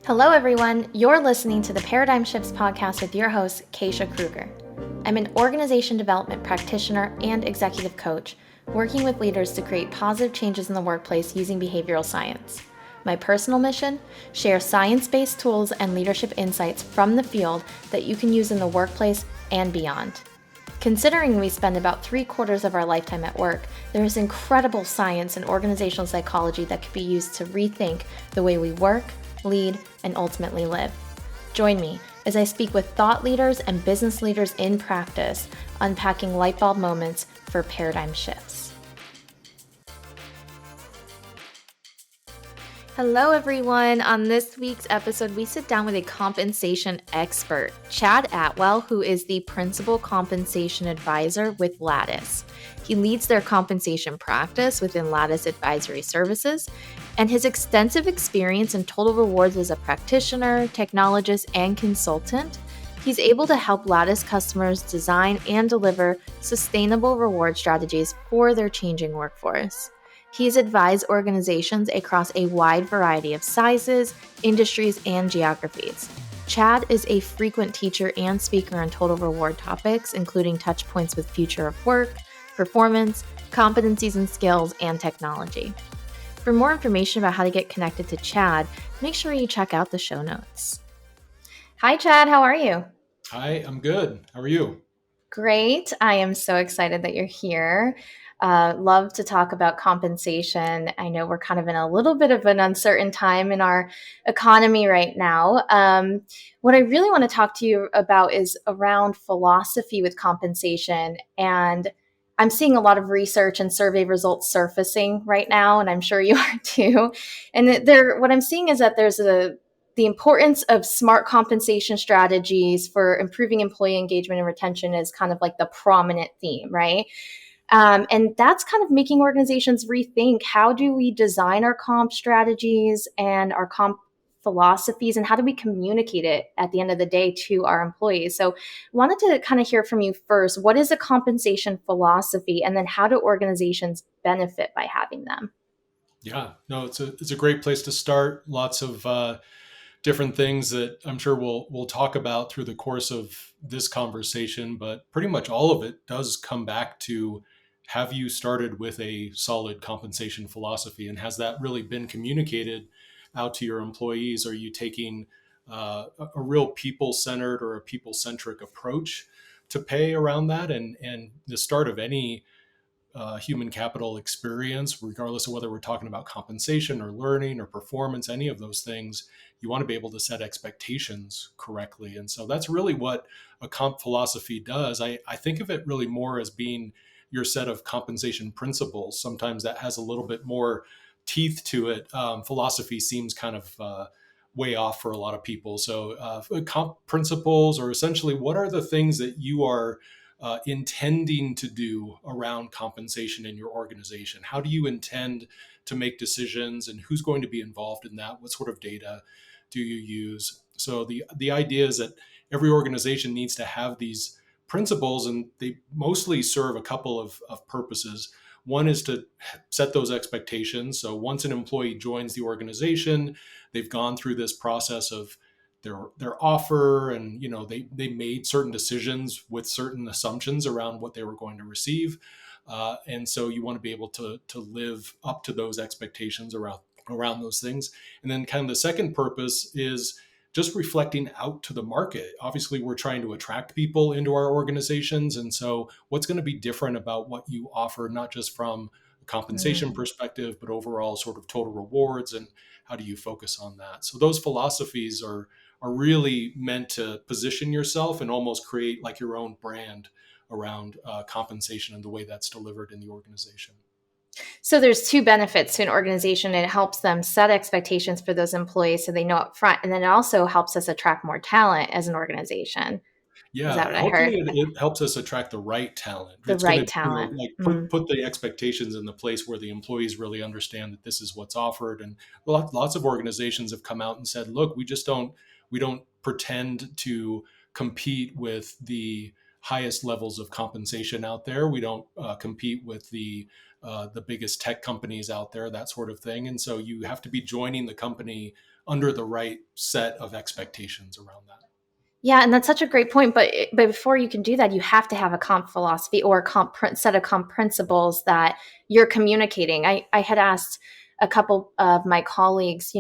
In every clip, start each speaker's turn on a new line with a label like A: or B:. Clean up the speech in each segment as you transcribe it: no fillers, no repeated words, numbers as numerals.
A: Hello, everyone. You're listening to the Paradigm Shifts podcast with your host, Keisha Kruger. I'm an organization development practitioner and executive coach, working with leaders to create positive changes in the workplace using behavioral science. My personal mission? Share science-based tools and leadership insights from the field that you can use in the workplace and beyond. Considering we spend about 3/4 of our lifetime at work, there is incredible science and organizational psychology that can be used to rethink the way we work, lead, and ultimately live. Join me as I speak with thought leaders and business leaders in practice, unpacking light bulb moments for paradigm shifts. Hello, everyone. On this week's episode, we sit down with a compensation expert, Chad Atwell, who is the Principal Compensation Advisor with Lattice. He leads their compensation practice within Lattice Advisory Services, and his extensive experience in total rewards as a practitioner, technologist, and consultant, he's able to help Lattice customers design and deliver sustainable reward strategies for their changing workforce. He's advised organizations across a wide variety of sizes, industries, and geographies. Chad is a frequent teacher and speaker on total reward topics, including touch points with future of work, performance, competencies and skills, and technology. For more information about how to get connected to Chad, make sure you check out the show notes. Hi, Chad. How are you?
B: Hi, I'm good. How are you?
A: Great. I am so excited that you're here. Love to talk about compensation. I know we're kind of in a little bit of an uncertain time in our economy right now. What I really want to talk to you about is around philosophy with compensation. And I'm seeing a lot of research and survey results surfacing right now, and I'm sure you are too. And what I'm seeing is that there's the importance of smart compensation strategies for improving employee engagement and retention is kind of like the prominent theme, right? And that's kind of making organizations rethink, how do we design our comp strategies and our comp philosophies, and how do we communicate it at the end of the day to our employees? So wanted to kind of hear from you first. What is a compensation philosophy? And then how do organizations benefit by having them?
B: Yeah, no, it's a great place to start. Lots of different things that I'm sure we'll talk about through the course of this conversation, but pretty much all of it does come back to, have you started with a solid compensation philosophy, and has that really been communicated out to your employees? Are you taking a real people-centered or a people-centric approach to pay around that? And the start of any human capital experience, regardless of whether we're talking about compensation or learning or performance, any of those things, you want to be able to set expectations correctly. And so that's really what a comp philosophy does. I think of it really more as being your set of compensation principles. Sometimes that has a little bit more teeth to it. Philosophy seems kind of way off for a lot of people. So comp principles, or essentially what are the things that you are intending to do around compensation in your organization? How do you intend to make decisions, and who's going to be involved in that? What sort of data do you use? So the idea is that every organization needs to have these principles, and they mostly serve a couple of purposes. One is to set those expectations. So once an employee joins the organization, they've gone through this process of their offer, and they made certain decisions with certain assumptions around what they were going to receive, and so you want to be able to live up to those expectations around those things. And then kind of the second purpose is just reflecting out to the market. Obviously, we're trying to attract people into our organizations, and so what's going to be different about what you offer, not just from a compensation perspective, but overall sort of total rewards, and how do you focus on that? So those philosophies are really meant to position yourself and almost create like your own brand around compensation and the way that's delivered in the organization.
A: So there's two benefits to an organization. It helps them set expectations for those employees so they know up front. And then it also helps us attract more talent as an organization. Is that
B: Yeah,
A: what I heard?
B: hopefully it helps us attract the right talent.
A: The
B: It's going
A: right
B: to,
A: talent.
B: like put the expectations in the place where the employees really understand that this is what's offered. And lots of organizations have come out and said, look, we don't pretend to compete with the highest levels of compensation out there. We don't compete with the biggest tech companies out there, that sort of thing. And so you have to be joining the company under the right set of expectations around that.
A: Yeah, and that's such a great point. But before you can do that, you have to have a comp philosophy or a set of comp principles that you're communicating. I had asked a couple of my colleagues,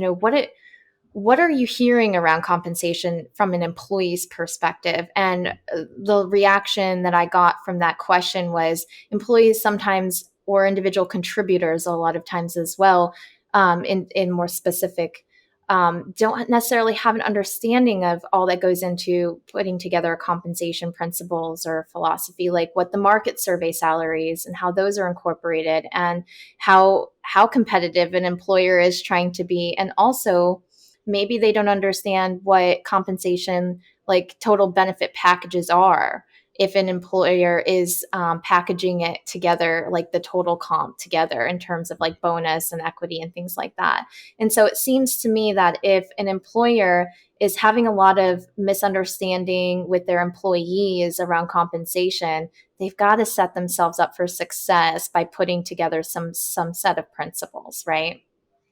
A: what are you hearing around compensation from an employee's perspective? And the reaction that I got from that question was employees sometimes, or individual contributors a lot of times as well, in more specific, don't necessarily have an understanding of all that goes into putting together compensation principles or philosophy, like what the market survey salaries and how those are incorporated, and how competitive an employer is trying to be, and also maybe they don't understand what compensation, like total benefit packages are, if an employer is packaging it together, like the total comp together in terms of like bonus and equity and things like that. And so it seems to me that if an employer is having a lot of misunderstanding with their employees around compensation, they've got to set themselves up for success by putting together some set of principles, right?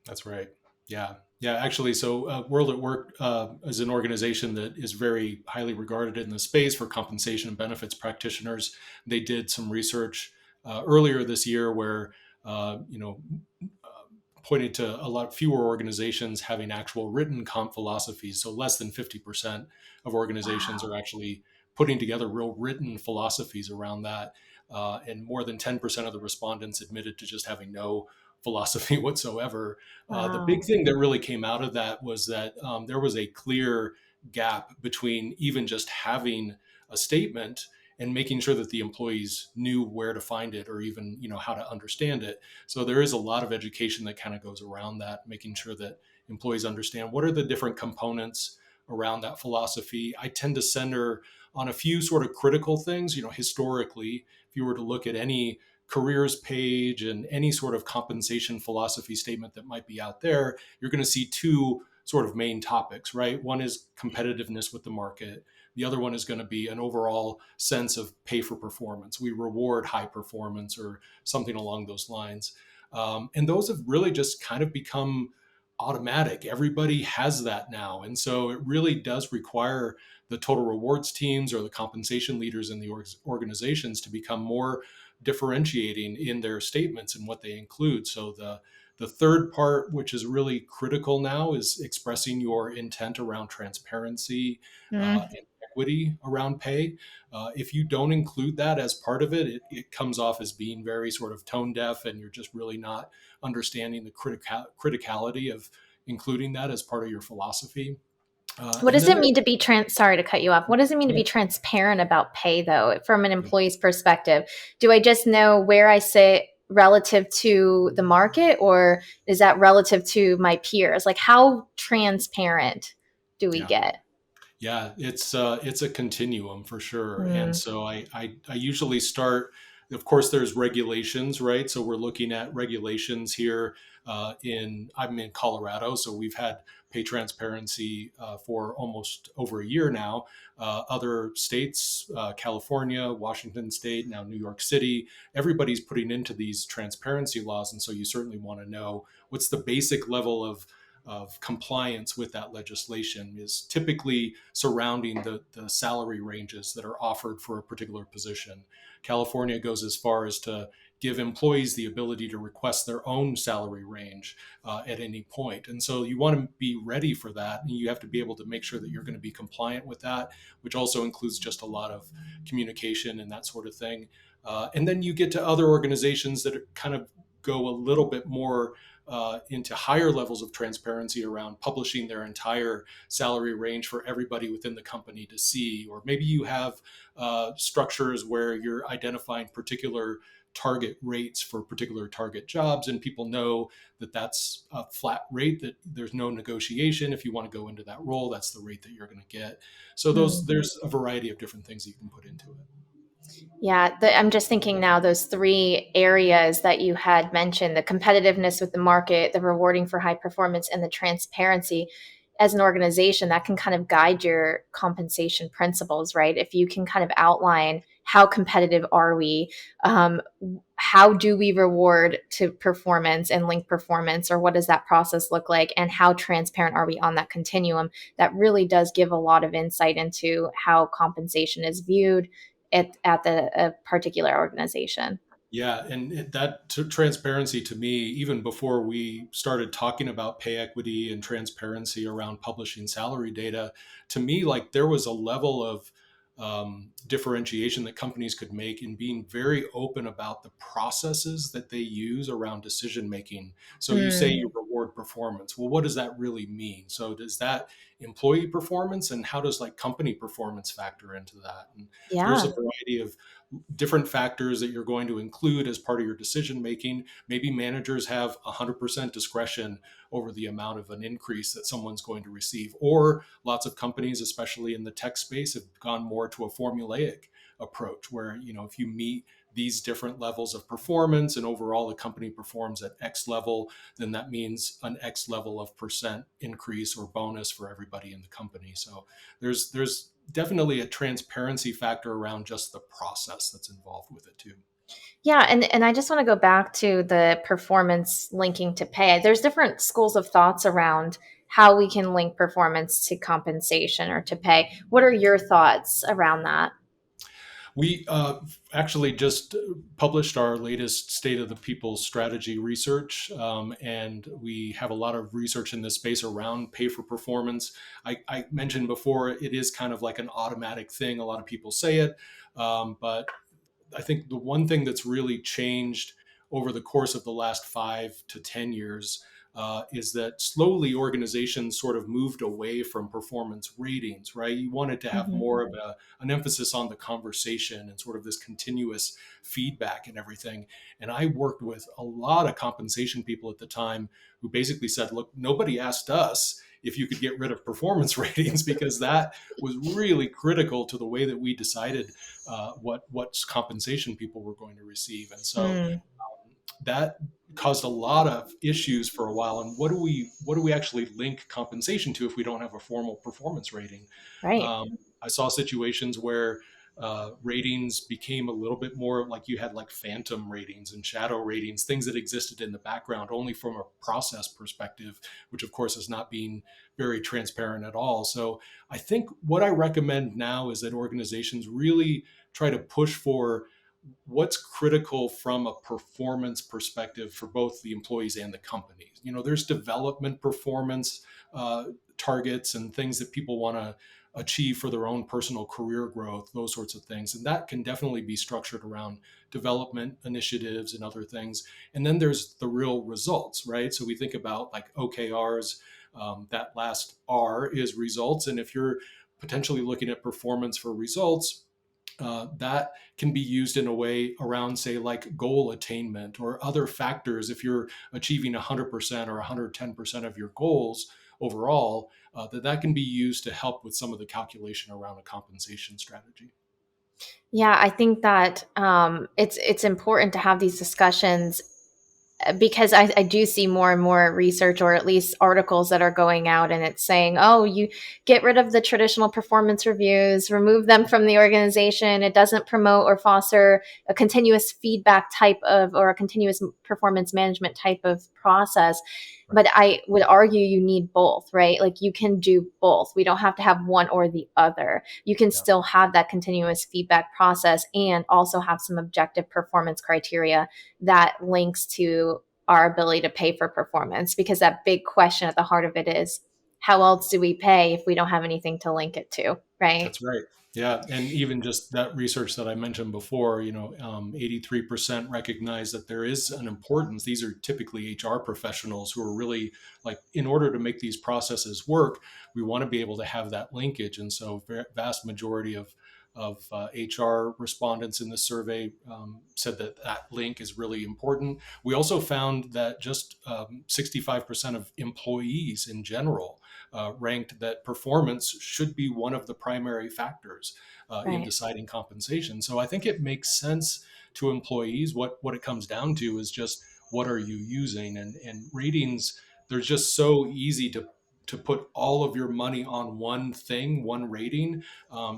B: That's right. Yeah. Yeah. Actually, so World at Work is an organization that is very highly regarded in the space for compensation and benefits practitioners. They did some research earlier this year where, you know, pointed to a lot fewer organizations having actual written comp philosophies. So less than 50% of organizations
A: Wow.
B: are actually putting together real written philosophies around that. And more than 10% of the respondents admitted to just having no philosophy whatsoever. The big
A: Wow.
B: thing that really came out of that was that there was a clear gap between even just having a statement and making sure that the employees knew where to find it or even how to understand it. So there is a lot of education that kind of goes around that, making sure that employees understand what are the different components around that philosophy. I tend to center on a few sort of critical things. Historically, if you were to look at any careers page and any sort of compensation philosophy statement that might be out there, you're going to see two sort of main topics, right? One is competitiveness with the market. The other one is going to be an overall sense of pay for performance. We reward high performance or something along those lines. And those have really just kind of become automatic. Everybody has that now. And so it really does require the total rewards teams or the compensation leaders in the organizations to become more differentiating in their statements and what they include. So the third part, which is really critical now, is expressing your intent around transparency
A: Mm.
B: and equity around pay. If you don't include that as part of it, it comes off as being very sort of tone deaf, and you're just really not understanding the criticality of including that as part of your philosophy.
A: What
B: And
A: does
B: then
A: it
B: there,
A: mean to be sorry to cut you off. What does it mean to be transparent about pay though, from an employee's perspective? Do I just know where I sit relative to the market, or is that relative to my peers? Like how transparent do we
B: yeah,
A: get?
B: yeah, it's a continuum for sure. And
A: Mm.
B: so I usually start. Of course, there's regulations, right? So we're looking at regulations here. I'm in Colorado, so we've had pay transparency for almost over a year now. Other states, California, Washington State, now New York City, everybody's putting into these transparency laws, and so you certainly want to know what's the basic level of compliance with that legislation is typically surrounding the salary ranges that are offered for a particular position. California goes as far as to give employees the ability to request their own salary range at any point. And so you want to be ready for that. And you have to be able to make sure that you're going to be compliant with that, which also includes just a lot of communication and that sort of thing. And then you get to other organizations that kind of go a little bit more into higher levels of transparency around publishing their entire salary range for everybody within the company to see. Or maybe you have structures where you're identifying particular target rates for particular target jobs, and people know that that's a flat rate, that there's no negotiation. If you want to go into that role, that's the rate that you're going to get. So
A: Mm.
B: there's a variety of different things that you can put into it.
A: Yeah, I'm just thinking now those three areas that you had mentioned, the competitiveness with the market, the rewarding for high performance, and the transparency. As an organization, that can kind of guide your compensation principles, right? If you can kind of outline how competitive are we? Um, how do we reward to performance and link performance, or what does that process look like? And how transparent are we on that continuum? That really does give a lot of insight into how compensation is viewed at the a particular organization.
B: Yeah, and transparency to me, even before we started talking about pay equity and transparency around publishing salary data, to me, like there was a level of differentiation that companies could make in being very open about the processes that they use around decision making. So you say
A: Mm,
B: you reward performance. Well, what does that really mean? So does that employee performance, and how does like company performance factor into that? And there's a
A: yeah.
B: variety of different factors that you're going to include as part of your decision making. Maybe managers have 100% discretion over the amount of an increase that someone's going to receive. Or lots of companies, especially in the tech space, have gone more to a formulaic approach where, if you meet these different levels of performance and overall the company performs at X level, then that means an X level of percent increase or bonus for everybody in the company. So there's definitely a transparency factor around just the process that's involved with it too.
A: Yeah, and I just want to go back to the performance linking to pay. There's different schools of thoughts around how we can link performance to compensation or to pay. What are your thoughts around that?
B: We actually just published our latest State of the People strategy research, and we have a lot of research in this space around pay for performance. I mentioned before, it is kind of like an automatic thing. A lot of people say it, but I think the one thing that's really changed over the course of the last 5 to 10 years is that slowly organizations sort of moved away from performance ratings, right? You wanted to have
A: Hmm.
B: more of an emphasis on the conversation and sort of this continuous feedback and everything. And I worked with a lot of compensation people at the time who basically said, look, nobody asked us if you could get rid of performance ratings because that was really critical to the way that we decided what compensation people were going to receive. And so
A: Mm,
B: that caused a lot of issues for a while. And what do we actually link compensation to if we don't have a formal performance rating?
A: right.
B: I saw situations where ratings became a little bit more like you had like phantom ratings and shadow ratings, things that existed in the background only from a process perspective, which of course is not being very transparent at all. So I think what I recommend now is that organizations really try to push for what's critical from a performance perspective for both the employees and the companies. There's development performance targets and things that people want to achieve for their own personal career growth, those sorts of things. And that can definitely be structured around development initiatives and other things. And then there's the real results, right? So we think about like OKRs, that last R is results. And if you're potentially looking at performance for results, that can be used in a way around, say, like goal attainment or other factors. If you're achieving 100% or 110% of your goals overall, that can be used to help with some of the calculation around a compensation strategy.
A: Yeah, I think that it's important to have these discussions because I do see more and more research or at least articles that are going out and it's saying, oh, you get rid of the traditional performance reviews, remove them from the organization. It doesn't promote or foster a continuous feedback type of or a continuous performance management type of process.
B: Right.
A: But I would argue you need both, right? Like you can do both. We don't have to have one or the other. You can
B: Yeah,
A: still have that continuous feedback process and also have some objective performance criteria that links to our ability to pay for performance because that big question at the heart of it is how else do we pay if we don't have anything to link it to, right?
B: that's right. Yeah, and even just that research that I mentioned before, 83% recognize that there is an importance. These are typically HR professionals who are really like, in order to make these processes work, we want to be able to have that linkage. And so, vast majority of HR respondents in the survey said that that link is really important. We also found that just 65% of employees in general ranked that performance should be one of the primary factors in
A: Right.
B: deciding compensation. So I think it makes sense to employees. What it comes down to is just what are you using, and ratings. They're just so easy to put all of your money on one thing, one rating.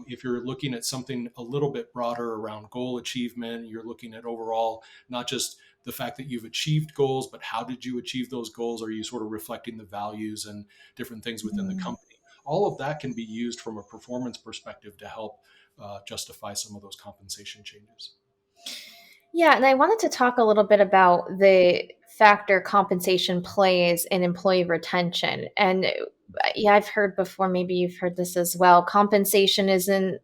B: If you're looking at something a little bit broader around goal achievement, you're looking at overall, not just the fact that you've achieved goals, but how did you achieve those goals? Are you sort of reflecting the values and different things within the
A: Mm.
B: company? All of that can be used from a performance perspective to help justify some of those compensation changes.
A: Yeah, and I wanted to talk a little bit about the factor compensation plays in employee retention. And yeah, I've heard before, maybe you've heard this as well. Compensation isn't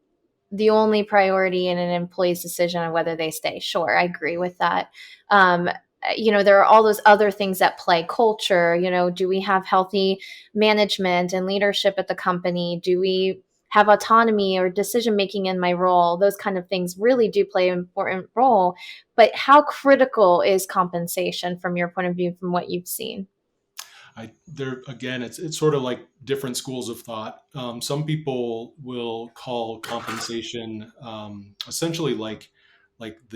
A: the only priority in an employee's decision on whether they stay. Sure, I agree with that. Um, there are all those other things at play. Culture, do we have healthy management and leadership at the company? Do we have autonomy or decision making in my role? Those kind of things really do play an important role. But how critical is compensation from your point of view, from what you've seen?
B: There again, it's sort of like different schools of thought. Some people will call compensation essentially like your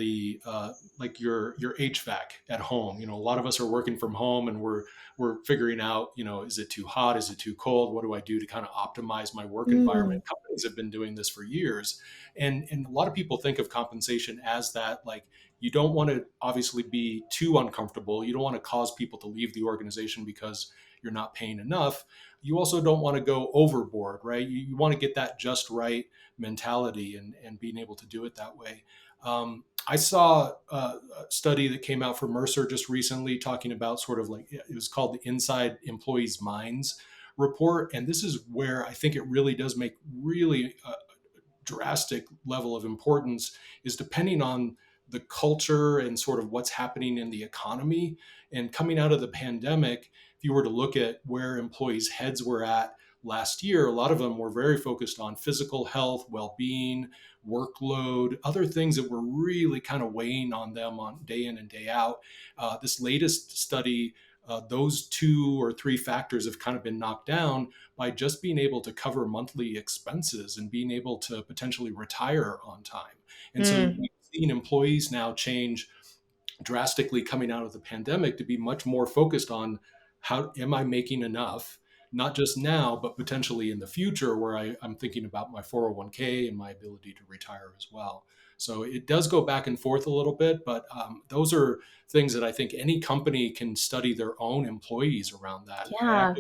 B: HVAC at home. A lot of us are working from home, and we're figuring out, is it too hot? Is it too cold? What do I do to kind of optimize my work environment?
A: Mm,
B: Companies have been doing this for years, and a lot of people think of compensation as that, like, you don't want to obviously be too uncomfortable. You don't want to cause people to leave the organization because you're not paying enough. You also don't want to go overboard, right? You want to get that just right mentality, and being able to do it that way. I saw a study that came out from Mercer just recently talking about sort of like, it was called the Inside Employees' Minds report. And this is where I think it really does make really drastic level of importance, is depending on the culture and sort of what's happening in the economy. And coming out of the pandemic, if you were to look at where employees' heads were at last year, a lot of them were very focused on physical health, well-being, workload, other things that were really kind of weighing on them on day in and day out. This latest study, those two or three factors have kind of been knocked down by just being able to cover monthly expenses and being able to potentially retire on time. And so
A: mm.
B: we've seen employees now change drastically coming out of the pandemic to be much more focused on, how am I making enough, not just now, but potentially in the future, where I'm thinking about my 401k and my ability to retire as well. So it does go back and forth a little bit, but those are things that I think any company can study their own employees around that.
A: Yeah.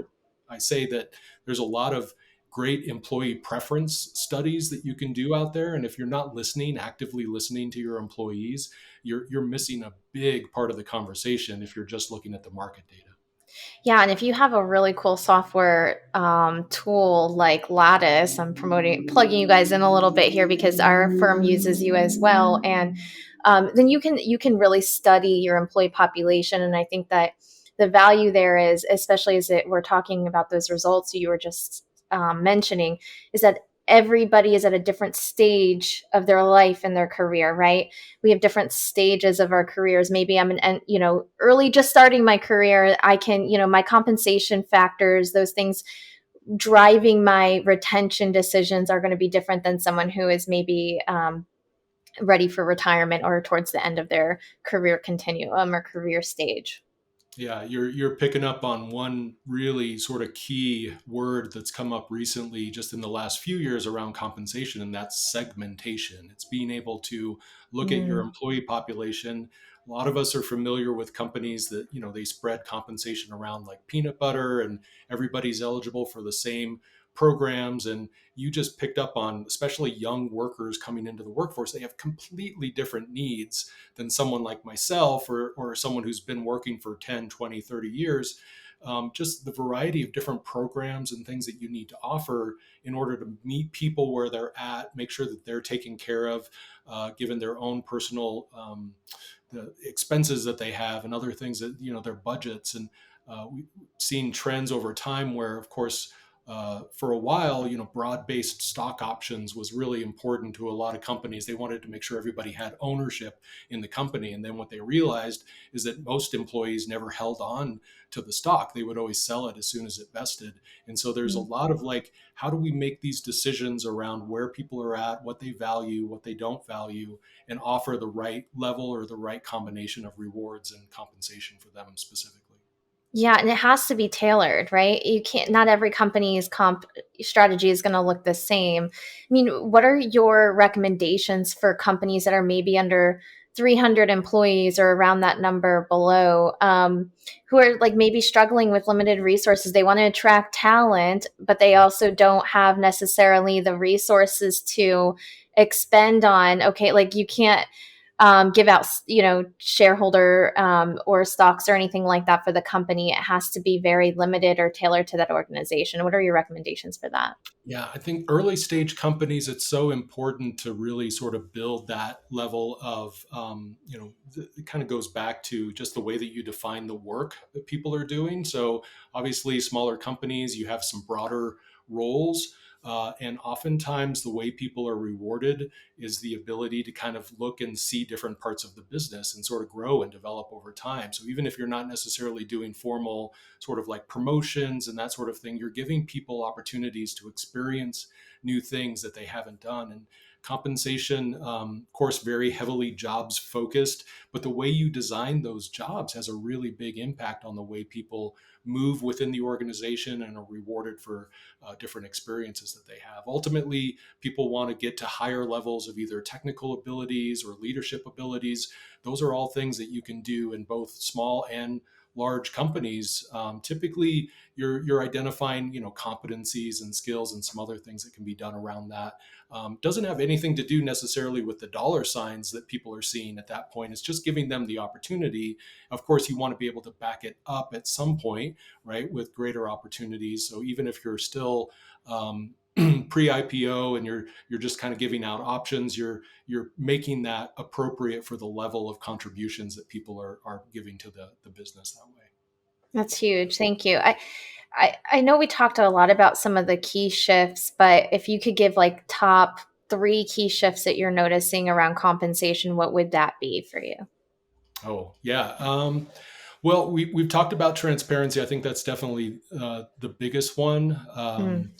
B: I say that there's a lot of great employee preference studies that you can do out there. And if you're not actively listening to your employees, you're missing a big part of the conversation if you're just looking at the market data.
A: Yeah, and if you have a really cool software tool like Lattice, I'm plugging you guys in a little bit here because our firm uses you as well, and then you can really study your employee population, and I think that the value there is, especially as we're talking about those results you were just mentioning, is that everybody is at a different stage of their life and their career, right? We have different stages of our careers. Maybe I'm early, just starting my career. I can, my compensation factors, those things driving my retention decisions are going to be different than someone who is maybe ready for retirement or towards the end of their career continuum or career stage.
B: Yeah, you're picking up on one really sort of key word that's come up recently, just in the last few years, around compensation, and that's segmentation. It's being able to look at your
A: Mm,
B: employee population. A lot of us are familiar with companies that, they spread compensation around like peanut butter, and everybody's eligible for the same programs. And you just picked up on, especially young workers coming into the workforce, they have completely different needs than someone like myself, or someone who's been working for 10, 20, 30 years. Just the variety of different programs and things that you need to offer in order to meet people where they're at, make sure that they're taken care of, given their own personal the expenses that they have, and other things that, their budgets. And we've seen trends over time where, of course, for a while, broad-based stock options was really important to a lot of companies. They wanted to make sure everybody had ownership in the company. And then what they realized is that most employees never held on to the stock. They would always sell it as soon as it vested. And so there's a
A: mm.
B: lot of like, how do we make these decisions around where people are at, what they value, what they don't value, and offer the right level or the right combination of rewards and compensation for them specifically?
A: Yeah, and it has to be tailored, right? You can't, not every company's comp strategy is going to look the same. I mean, what are your recommendations for companies that are maybe under 300 employees or around that number below, who are like maybe struggling with limited resources? They want to attract talent, but they also don't have necessarily the resources to expend on, okay, like you can't give out, shareholder or stocks or anything like that for the company. It has to be very limited or tailored to that organization. What are your recommendations for that?
B: Yeah, I think early stage companies, it's so important to really sort of build that level of, it kind of goes back to just the way that you define the work that people are doing. So, obviously, smaller companies, you have some broader roles. And oftentimes, the way people are rewarded is the ability to kind of look and see different parts of the business and sort of grow and develop over time. So, even if you're not necessarily doing formal sort of like promotions and that sort of thing, you're giving people opportunities to experience new things that they haven't done. And compensation, of course, very heavily jobs focused, but the way you design those jobs has a really big impact on the way people move within the organization and are rewarded for different experiences that they have. Ultimately, people want to get to higher levels of either technical abilities or leadership abilities. Those are all things that you can do in both small and large companies. Typically, you're identifying competencies and skills and some other things that can be done around that. Doesn't have anything to do necessarily with the dollar signs that people are seeing at that point. It's just giving them the opportunity. Of course, you want to be able to back it up at some point, right, with greater opportunities. So even if you're still pre-IPO and you're just kind of giving out options, you're making that appropriate for the level of contributions that people are giving to the business that way.
A: That's huge. Thank you. I know we talked a lot about some of the key shifts, but if you could give like top three key shifts that you're noticing around compensation, what would that be for you?
B: Oh, yeah. Well, we've talked about transparency. I think that's definitely the biggest one.
A: Mm,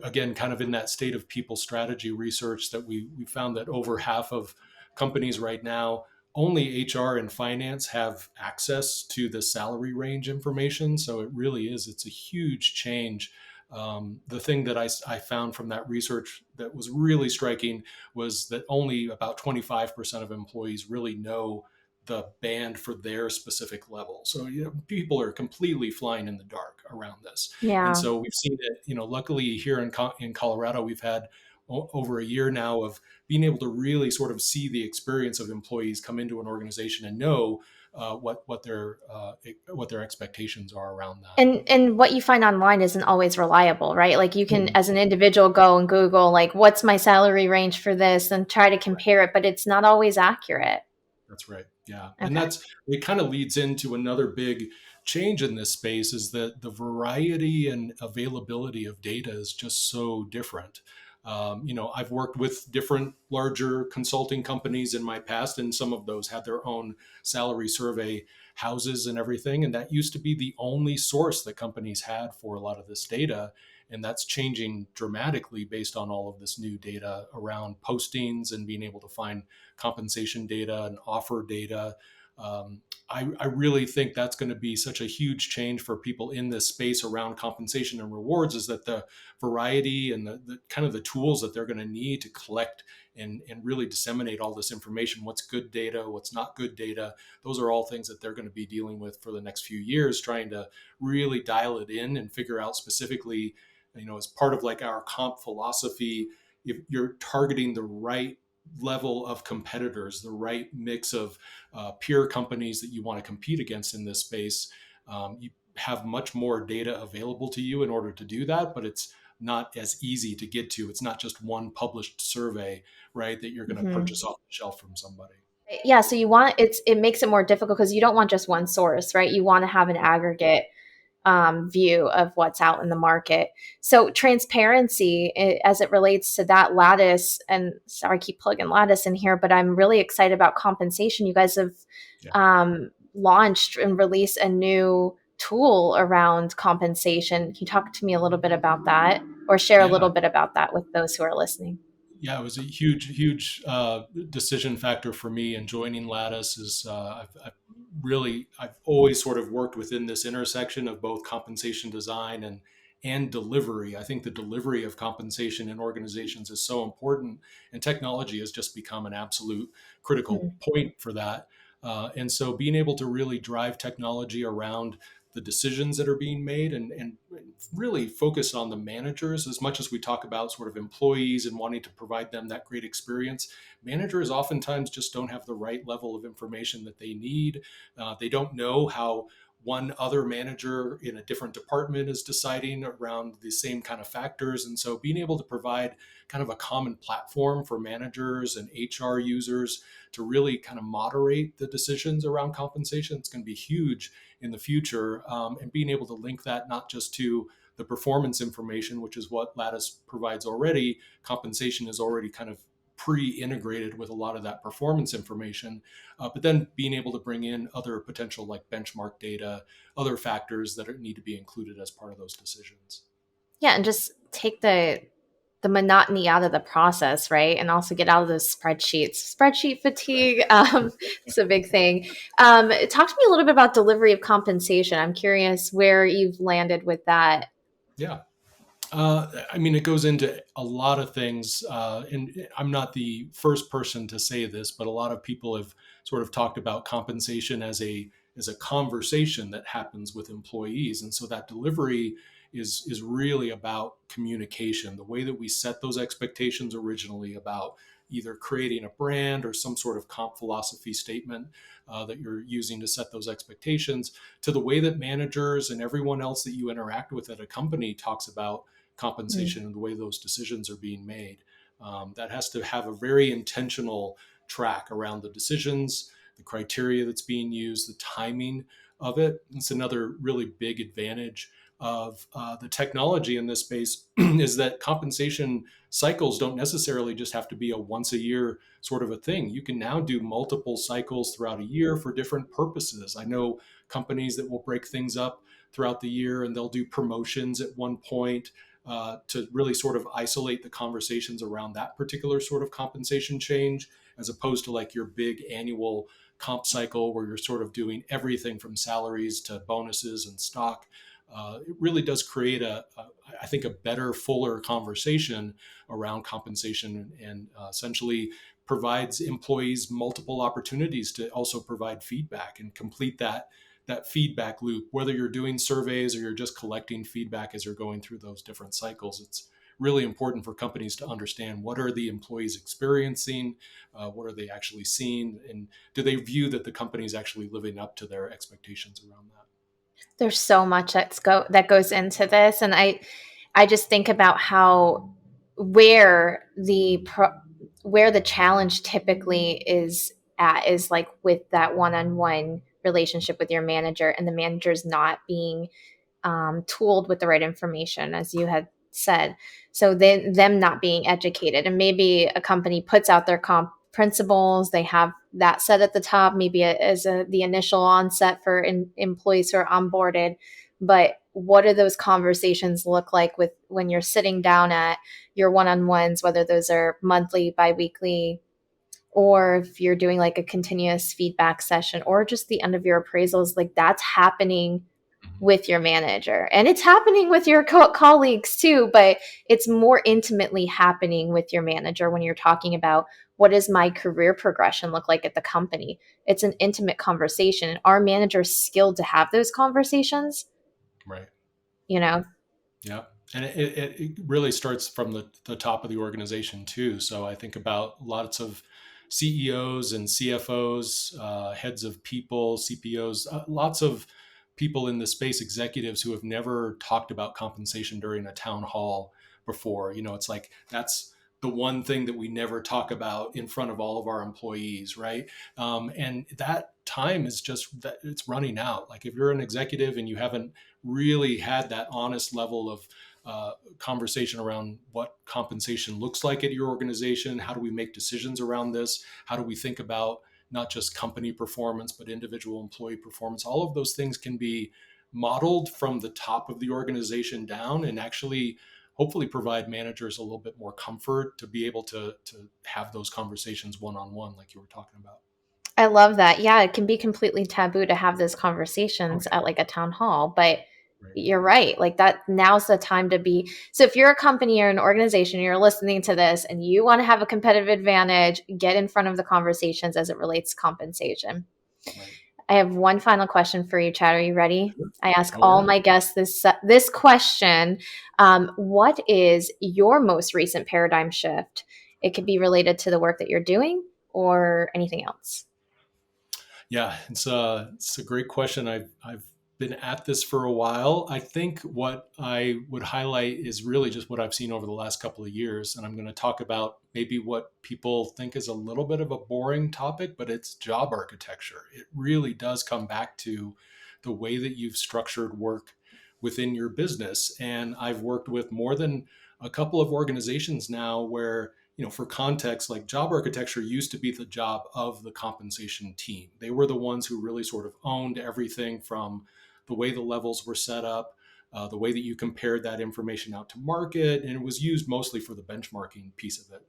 B: Again, kind of in that state of people strategy research that we found that over half of companies right now, only HR and finance have access to the salary range information. So it's a huge change. The thing that I found from that research that was really striking was that only about 25% of employees really know the band for their specific level. So people are completely flying in the dark around this. And
A: yeah.
B: so we've seen it, luckily here in Colorado, we've had over a year now of being able to really sort of see the experience of employees come into an organization and know what their expectations are around that.
A: And what you find online isn't always reliable, right? Like you can,
B: Mhm.
A: as an individual, go and Google like what's my salary range for this and try to compare it, but it's not always accurate.
B: That's right. Yeah. And
A: Okay.
B: it kind of leads into another big change in this space is that the variety and availability of data is just so different. I've worked with different larger consulting companies in my past, and some of those had their own salary survey houses and everything. And that used to be the only source that companies had for a lot of this data. And that's changing dramatically based on all of this new data around postings and being able to find compensation data and offer data. Um, I really think that's going to be such a huge change for people in this space around compensation and rewards is that the variety and the kind of the tools that they're going to need to collect and really disseminate all this information, what's good data, what's not good data, those are all things that they're going to be dealing with for the next few years, trying to really dial it in and figure out specifically, as part of like our comp philosophy, if you're targeting the right level of competitors, the right mix of peer companies that you want to compete against in this space. You have much more data available to you in order to do that, but it's not as easy to get to. It's not just one published survey, right, that you're going to
A: Mhm.
B: purchase off the shelf from somebody.
A: Yeah, so it makes it more difficult because you don't want just one source, right? You want to have an aggregate view of what's out in the market. So transparency as it relates to that Lattice, and sorry, I keep plugging Lattice in here, but I'm really excited about compensation. You guys have
B: Yeah.
A: launched and released a new tool around compensation. Can you talk to me a little bit about that or share a
B: Yeah.
A: little bit about that with those who are listening?
B: Yeah, it was a huge decision factor for me in joining Lattice. Is really, I've always sort of worked within this intersection of both compensation design and delivery. I think the delivery of compensation in organizations is so important, and technology has just become an absolute critical
A: Mm,
B: point for that. And so, being able to really drive technology around the decisions that are being made, and really focus on the managers as much as we talk about sort of employees and wanting to provide them that great experience. Managers oftentimes just don't have the right level of information that they need. They don't know how one other manager in a different department is deciding around the same kind of factors. And so being able to provide kind of a common platform for managers and HR users to really kind of moderate the decisions around compensation, it's going to be huge in the future. And being able to link that not just to the performance information, which is what Lattice provides already. Compensation is already kind of pre-integrated with a lot of that performance information, but then being able to bring in other potential like benchmark data, other factors that need to be included as part of those decisions.
A: yeah, and just take the monotony out of the process, right? And also get out of those spreadsheets. Spreadsheet fatigue is a big thing. Talk to me a little bit about delivery of compensation. I'm curious where you've landed with that.
B: Yeah. I mean, it goes into a lot of things, and I'm not the first person to say this, but a lot of people have sort of talked about compensation as a conversation that happens with employees, and so that delivery is really about communication, the way that we set those expectations originally about either creating a brand or some sort of comp philosophy statement that you're using to set those expectations, to the way that managers and everyone else that you interact with at a company talks about
A: Mm,
B: compensation and the way those decisions are being made. That has to have a very intentional track around the decisions, the criteria that's being used, the timing of it. It's another really big advantage of the technology in this space is that compensation cycles don't necessarily just have to be a once a year sort of a thing. You can now do multiple cycles throughout a year for different purposes. I know companies that will break things up throughout the year and they'll do promotions at one point to really sort of isolate the conversations around that particular sort of compensation change, as opposed to like your big annual comp cycle where you're sort of doing everything from salaries to bonuses and stock. It really does create I think, a better, fuller conversation around compensation, and essentially provides employees multiple opportunities to also provide feedback and complete that feedback loop, whether you're doing surveys or you're just collecting feedback as you're going through those different cycles. It's really important for companies to understand what are the employees experiencing, what are they actually seeing, and do they view that the company is actually living up to their expectations around that.
A: there's so much that goes into this, and I just think about how where where the challenge typically is at is like with that one-on-one relationship with your manager, and the manager's not being tooled with the right information, as you had said. So then them not being educated, and maybe a company puts out their comp principles, they have that set at the top, maybe the initial onset for employees who are onboarded. But what do those conversations look like with when you're sitting down at your one-on-ones, whether those are monthly, biweekly, or if you're doing like a continuous feedback session or just the end of your appraisals, like that's happening
B: Mhm.
A: with your manager. And it's happening with your colleagues too, but it's more intimately happening with your manager when you're talking about what does my career progression look like at the company. It's an intimate conversation. Our manager's skilled to have those conversations,
B: Right.
A: you know.
B: Yeah. And it really starts from the top of the organization too. So I think about lots of CEOs and CFOs, heads of people, CPOs, lots of people in the space, executives who have never talked about compensation during a town hall before. It's like that's the one thing that we never talk about in front of all of our employees, right? And that time is just that it's running out. Like if you're an executive and you haven't really had that honest level of conversation around what compensation looks like at your organization. How do we make decisions around this? How do we think about not just company performance, but individual employee performance? All of those things can be modeled from the top of the organization down, and actually hopefully provide managers a little bit more comfort to be able to have those conversations one on one, like you were talking about.
A: I love that. Yeah, it can be completely taboo to have those conversations
B: Okay.
A: at like a town hall, but
B: Right.
A: you're right. Like that now's the time to be. So if you're a company or an organization, you're listening to this and you want to have a competitive advantage, get in front of the conversations as it relates to compensation.
B: Right.
A: I have one final question for you, Chad. Are you ready?
B: Sure.
A: I ask
B: Oh
A: all
B: yeah.
A: my guests this question. What is your most recent paradigm shift? It could be related to the work that you're doing or anything else.
B: Yeah, it's a great question. I've been at this for a while. I think what I would highlight is really just what I've seen over the last couple of years, and I'm going to talk about maybe what people think is a little bit of a boring topic, but it's job architecture. It really does come back to the way that you've structured work within your business. And I've worked with more than a couple of organizations now where, for context, like job architecture used to be the job of the compensation team. They were the ones who really sort of owned everything from the way the levels were set up, the way that you compared that information out to market, and it was used mostly for the benchmarking piece of it.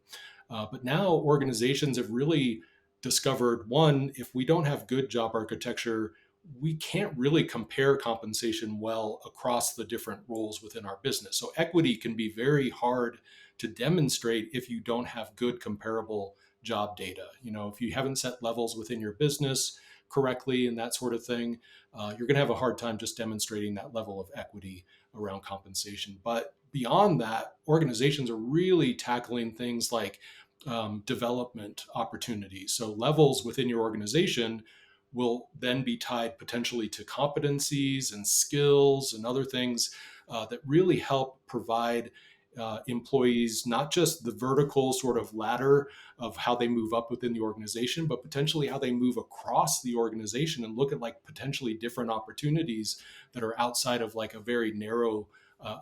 B: But now organizations have really discovered, one, if we don't have good job architecture, we can't really compare compensation well across the different roles within our business. So equity can be very hard to demonstrate if you don't have good comparable job data. If you haven't set levels within your business correctly and that sort of thing, you're going to have a hard time just demonstrating that level of equity around compensation. But beyond that, organizations are really tackling things like development opportunities. So levels within your organization will then be tied potentially to competencies and skills and other things that really help provide employees not just the vertical sort of ladder of how they move up within the organization, but potentially how they move across the organization and look at like potentially different opportunities that are outside of like a very narrow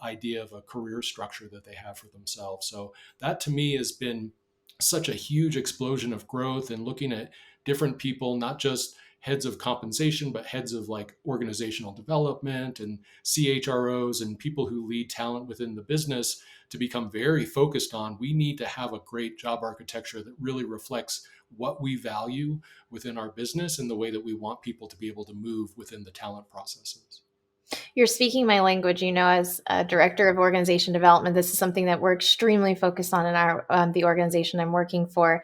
B: idea of a career structure that they have for themselves. So that to me has been such a huge explosion of growth and looking at different people, not just heads of compensation, but heads of like organizational development and CHROs and people who lead talent within the business to become very focused on. We need to have a great job architecture that really reflects what we value within our business and the way that we want people to be able to move within the talent processes.
A: You're speaking my language. As a director of organization development, this is something that we're extremely focused on in our the organization I'm working for.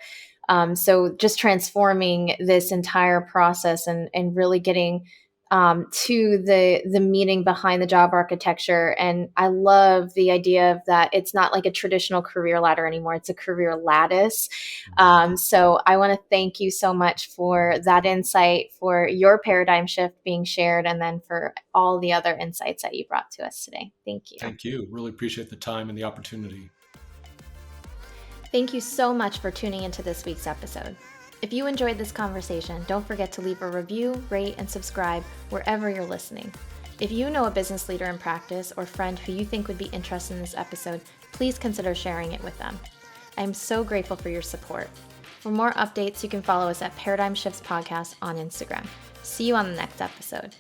A: So just transforming this entire process and really getting to the meaning behind the job architecture. And I love the idea of that it's not like a traditional career ladder anymore. It's a career lattice. So I want to thank you so much for that insight, for your paradigm shift being shared, and then for all the other insights that you brought to us today. Thank you.
B: Thank you. Really appreciate the time and the opportunity.
A: Thank you so much for tuning into this week's episode. If you enjoyed this conversation, don't forget to leave a review, rate, and subscribe wherever you're listening. If you know a business leader in practice or friend who you think would be interested in this episode, please consider sharing it with them. I am so grateful for your support. For more updates, you can follow us at Paradigm Shifts Podcast on Instagram. See you on the next episode.